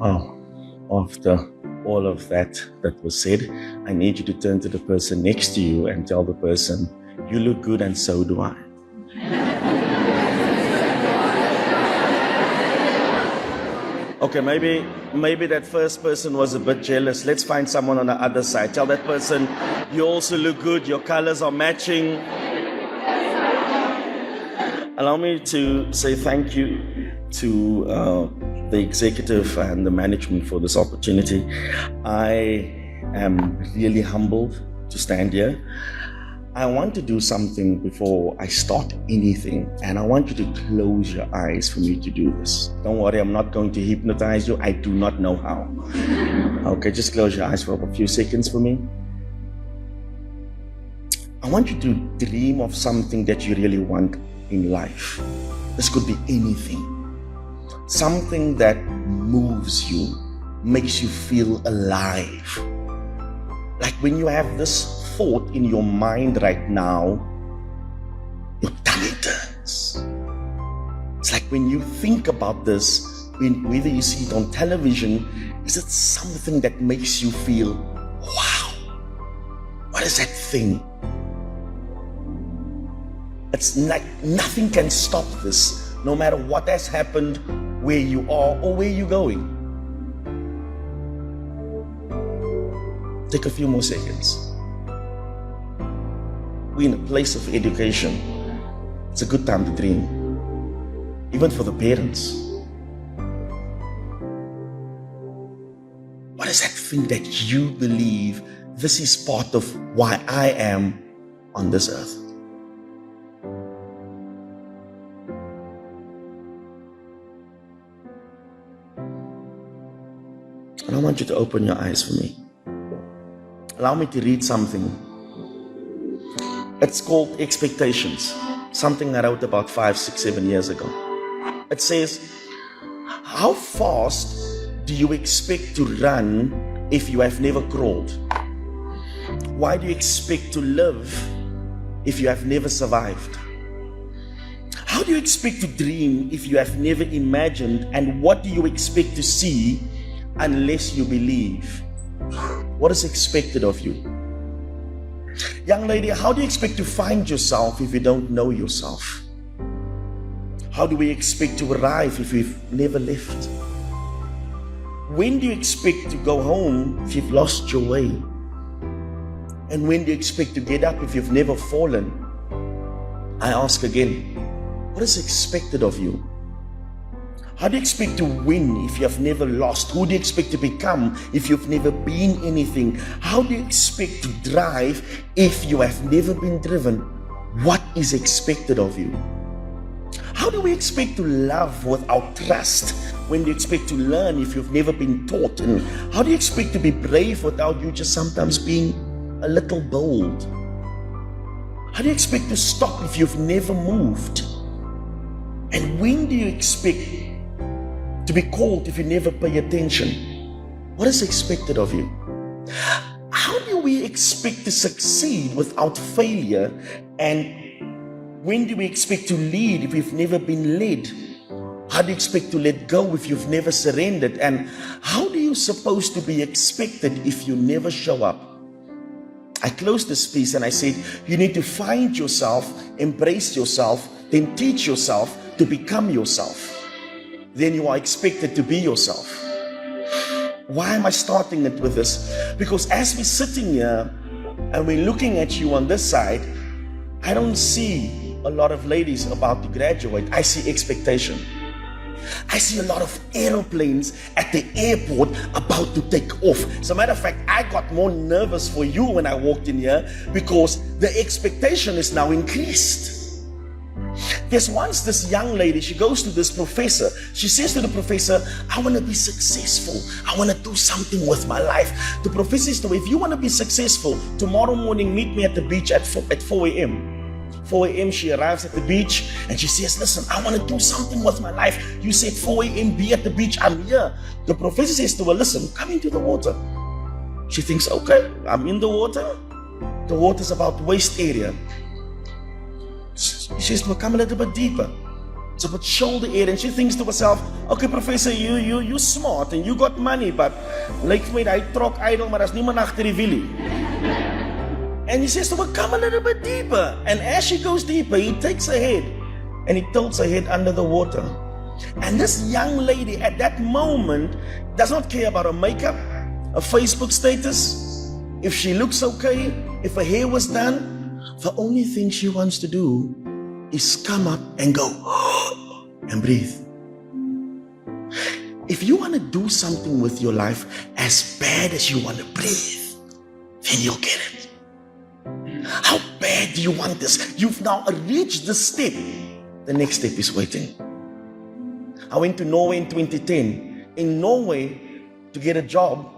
Oh, after all of that was said, I need you to turn to the person next to you and tell the person, you look good and so do I. Okay, maybe that first person was a bit jealous. Let's find someone on the other side. Tell that person, you also look good, your colors are matching. Allow me to say thank you to the executive and the management for this opportunity. I am really humbled to stand here. I want to do something before I start anything, and I want you to close your eyes for me to do this. Don't worry, I'm not going to hypnotize you. I do not know how. Okay, just close your eyes for a few seconds for me. I want you to dream of something that you really want in life. This could be anything. Something that moves you, makes you feel alive. Like when you have this thought in your mind right now, your tummy turns. It's like when you think about this, whether you see it on television, is it something that makes you feel, wow, what is that thing? It's like nothing can stop this, no matter what has happened, where you are or where you're going. Take a few more seconds. We're in a place of education. It's a good time to dream, even for the parents. What is that thing that you believe this is part of why I am on this earth? And I want you to open your eyes for me. Allow me to read something. It's called Expectations, something I wrote about 5, 6, 7 years ago. It says, how fast do you expect to run if you have never crawled? Why do you expect to live if you have never survived? How do you expect to dream if you have never imagined? And what do you expect to see unless you believe? What is expected of you? Young lady, how do you expect to find yourself if you don't know yourself? How do we expect to arrive if we've never left? When do you expect to go home if you've lost your way? And when do you expect to get up if you've never fallen? I ask again, what is expected of you? How do you expect to win if you have never lost? Who do you expect to become if you've never been anything? How do you expect to drive if you have never been driven? What is expected of you? How do we expect to love without trust? When do you expect to learn if you've never been taught? And how do you expect to be brave without you just sometimes being a little bold? How do you expect to stop if you've never moved? And when do you expect to be called if you never pay attention? What is expected of you? How do we expect to succeed without failure? And when do we expect to lead if we've never been led? How do you expect to let go if you've never surrendered? And how do you supposed to be expected if you never show up? I closed this piece and I said, you need to find yourself, embrace yourself, then teach yourself to become yourself. Then you are expected to be yourself. Why am I starting it with this? Because as we're sitting here and we're looking at you on this side, I don't see a lot of ladies about to graduate. I see expectation. I see a lot of aeroplanes at the airport about to take off. As a matter of fact, I got more nervous for you when I walked in here because the expectation is now increased. There's once this young lady, she goes to this professor. She says to the professor, I want to be successful. I want to do something with my life. The professor says to her, if you want to be successful, tomorrow morning meet me at the beach at 4 a.m. 4 a.m. she arrives at the beach and she says, listen, I want to do something with my life. You said 4 a.m. be at the beach, I'm here. The professor says to her, listen, come into the water. She thinks, okay, I'm in the water. The water's about waist area. She says to her, come a little bit deeper. It's a bit shoulder area, and she thinks to herself, okay, professor, you smart and you got money, but like me, I trok idle, maar as niemand agter die wielie. And he says to her, come a little bit deeper. And as she goes deeper, he takes her head and he tilts her head under the water. And this young lady at that moment does not care about her makeup, her Facebook status, if she looks okay, if her hair was done. The only thing she wants to do is come up and go and breathe. If you want to do something with your life as bad as you want to breathe, then you'll get it. How bad do you want this? You've now reached the step. The next step is waiting. I went to Norway in 2010. In Norway, to get a job,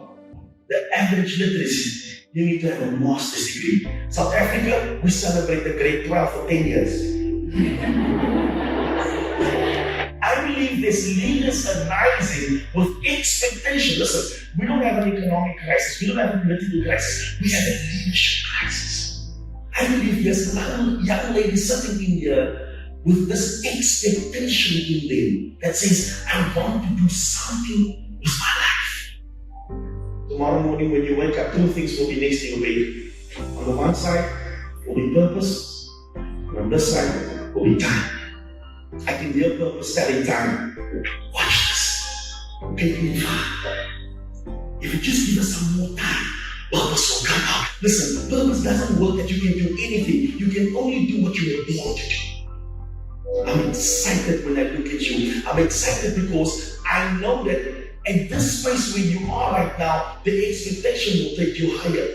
the average literacy, you need to have a master's degree. South Africa, we celebrate the grade 12 for 10 years. I believe there's leaders arising with expectation. Listen, we don't have an economic crisis. We don't have a political crisis. We have a leadership crisis. I believe there's a young lady sitting in here with this expectation in them that says, I want to do something with my life. Tomorrow morning when you wake up, two things will be next to your bed. On the one side will be purpose, and on this side will be time. I can hear purpose telling time, watch this, get me far. If you just give us some more time, purpose will come out. Listen, purpose doesn't work that you can do anything. You can only do what you were born to do. I'm excited when I look at you. I'm excited because I know that in this space where you are right now, the expectation will take you higher.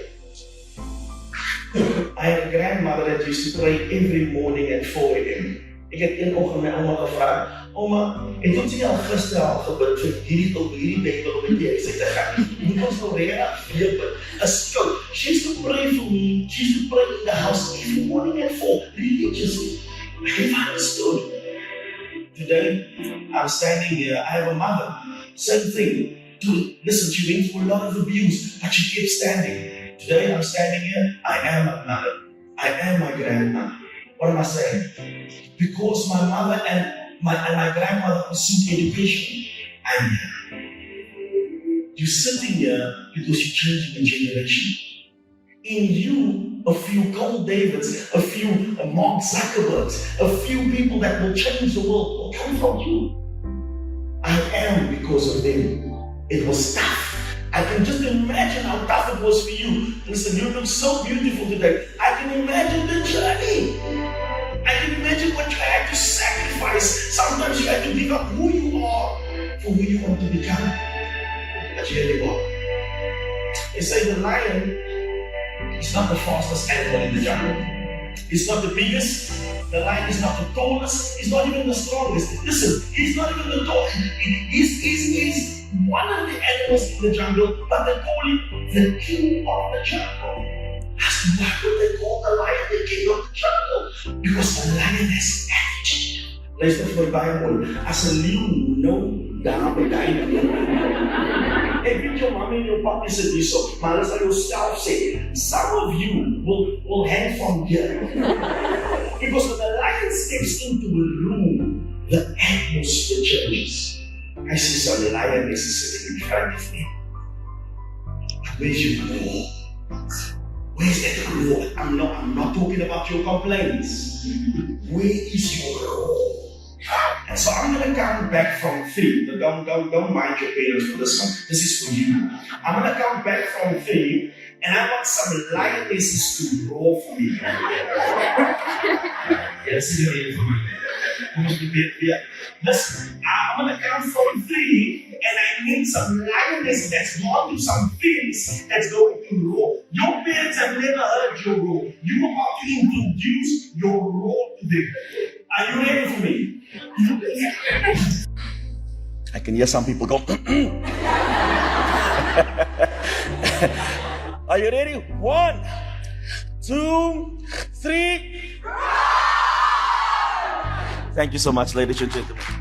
I had a grandmother that used to pray every morning at 4 a.m. Ik heb een ochtend mijn oma gevraagd, oma, en toen ze al gister al gebid vir hierdie Bijbel met die huis uit te gaan. Moet ons nou regtig weer bid. She used to pray for me. She used to pray in the house every morning at 4, religiously. I never understood. Today, I'm standing here. I have a mother. Same thing. Listen, she went through a lot of abuse, but she kept standing. Today, I'm standing here. I am a mother. I am my grandmother. What am I saying? Because my mother and my grandmother pursued education, I'm here. You're sitting here because you're changing a generation. In you, a few Cole Davids, a few Mark Zuckerbergs, a few people that will change the world will come from you. I am because of them. It was tough. I can just imagine how tough it was for you. Listen, you look so beautiful today. I can imagine the journey. I can imagine what you had to sacrifice. Sometimes you had to give up who you are for who you want to become. But here you are. They say the lion is not the fastest animal in the jungle. He's not the biggest. The lion is not the tallest. He's not even the strongest. Listen, he's not even the tallest. He's one of the animals in the jungle, but they call him the king of the jungle. Why would they call the lion the king of the jungle? Because the lion has attitude. Luister vir my baie mooi. As 'n leeu nou daar by die ek weet jou mamma en jou papa sit hierso, maar hulle sal jouself sê, some of you will hang from here. Because when the lion steps into a room, the atmosphere changes. I see some lioness sitting in front of me. Where's your roar? Where's that roar? I'm not talking about your complaints. Where is your roar? And so I'm going to count back from 3. Don't mind your parents for this one. This is for you. I'm going to count back from 3, and I want some lionesses to roar for me. Yes, you're for me. Listen, I'm going to count from 3, and I need some lioness that's gone through some things that's going to roar. Your parents have never heard your roar. You're about to introduce your roar to them. Are you ready for me? I can hear some people go. Are you ready? 1, 2, 3. Thank you so much, ladies and gentlemen.